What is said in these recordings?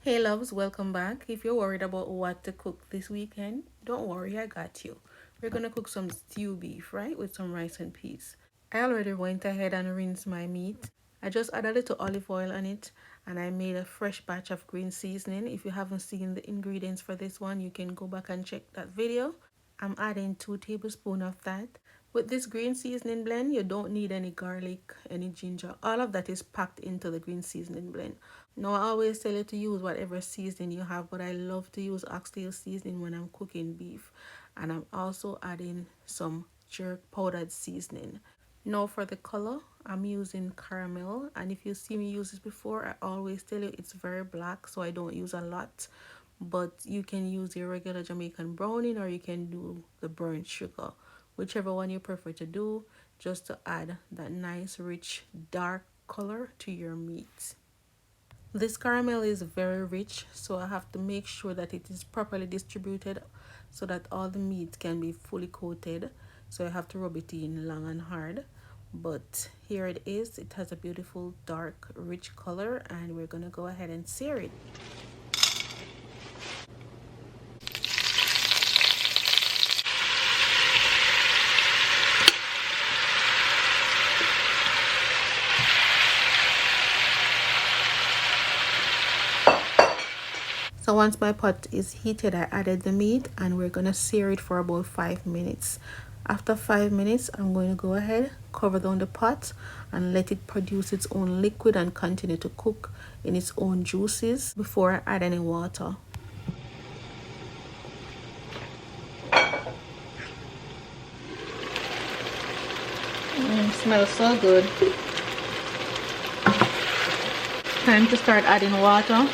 Hey loves, welcome back. If you're worried about what to cook this weekend, don't worry, I got you. We're gonna cook some stew beef, right, with some rice and peas. I already went ahead and rinsed my meat. I just add a little olive oil on it and I made a fresh batch of green seasoning. If you haven't seen the ingredients for this one, you can go back and check that video. I'm adding 2 tablespoons of that. With this green seasoning blend, you don't need any garlic, any ginger. All of that is packed into the green seasoning blend. Now, I always tell you to use whatever seasoning you have, but I love to use oxtail seasoning when I'm cooking beef. And I'm also adding some jerk powdered seasoning. Now for the color, I'm using caramel, and if you see me use this before, I always tell you it's very black, so I don't use a lot. But you can use your regular Jamaican browning or you can do the burnt sugar, whichever one you prefer to do, just to add that nice rich dark color to your meat. This caramel is very rich, so I have to make sure that it is properly distributed so that all the meat can be fully coated. So I have to rub it in long and hard. But here it is. It has a beautiful dark rich color, and we're gonna go ahead and sear it. So once my pot is heated, I added the meat and we're gonna sear it for about 5 minutes. After 5 minutes, I'm going to go ahead, cover down the pot and let it produce its own liquid and continue to cook in its own juices before I add any water. Smells so good. Time to start adding water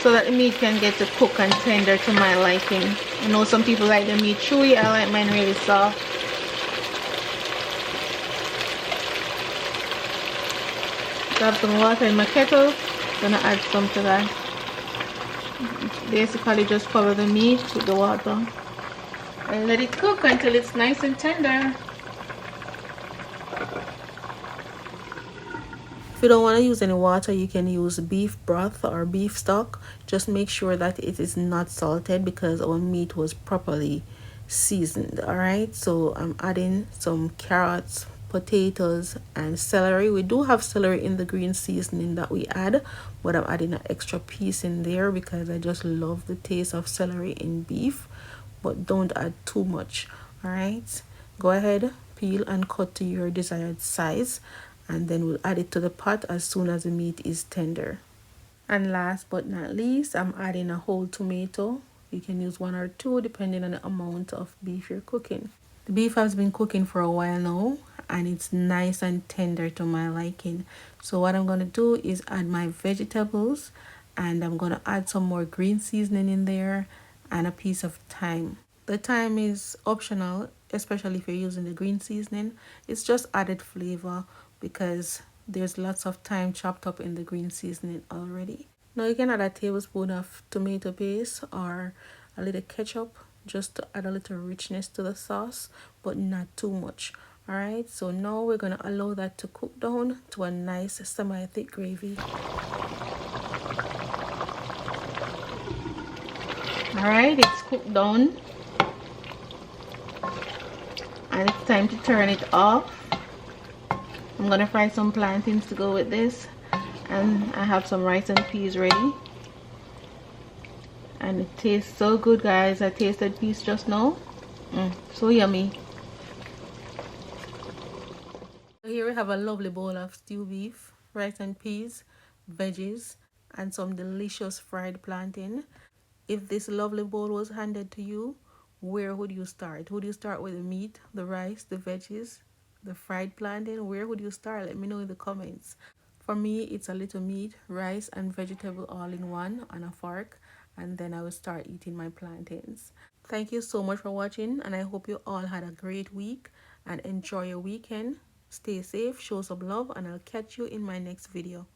so that the meat can get to cook and tender to my liking. I know some people like the meat chewy, I like mine really soft. So I have some water in my kettle, gonna add some to that. Basically just cover the meat with the water and let it cook until it's nice and tender. If you don't want to use any water, you can use beef broth or beef stock. Just make sure that it is not salted because our meat was properly seasoned. Alright, so I'm adding some carrots, potatoes, and celery. We do have celery in the green seasoning that we add, but I'm adding an extra piece in there because I just love the taste of celery in beef. But don't add too much. Alright, go ahead, peel and cut to your desired size, and then we'll add it to the pot as soon as the meat is tender. And last but not least, I'm adding a whole tomato. You can use 1 or 2 depending on the amount of beef you're cooking. The beef has been cooking for a while now and it's nice and tender to my liking. So what I'm going to do is add my vegetables, and I'm going to add some more green seasoning in there and a piece of thyme. The thyme is optional, especially if you're using the green seasoning. It's just added flavor because there's lots of thyme chopped up in the green seasoning already. Now you can add a tablespoon of tomato paste or a little ketchup just to add a little richness to the sauce, but not too much. Alright, so now we're going to allow that to cook down to a nice semi-thick gravy. Alright, it's cooked down and it's time to turn it off. I'm gonna fry some plantains to go with this, and I have some rice and peas ready, and it tastes so good, guys. I tasted peas just now. So yummy. Here we have a lovely bowl of stew beef, rice and peas, veggies, and some delicious fried plantain. If this lovely bowl was handed to you, where would you start? Would you start with the meat, the rice, the veggies, the fried plantain? Where would you start? Let me know in the comments. For me, it's a little meat, rice, and vegetable all in one on a fork, and then I will start eating my plantains. Thank you so much for watching, and I hope you all had a great week and enjoy your weekend. Stay safe, show some love, and I'll catch you in my next video.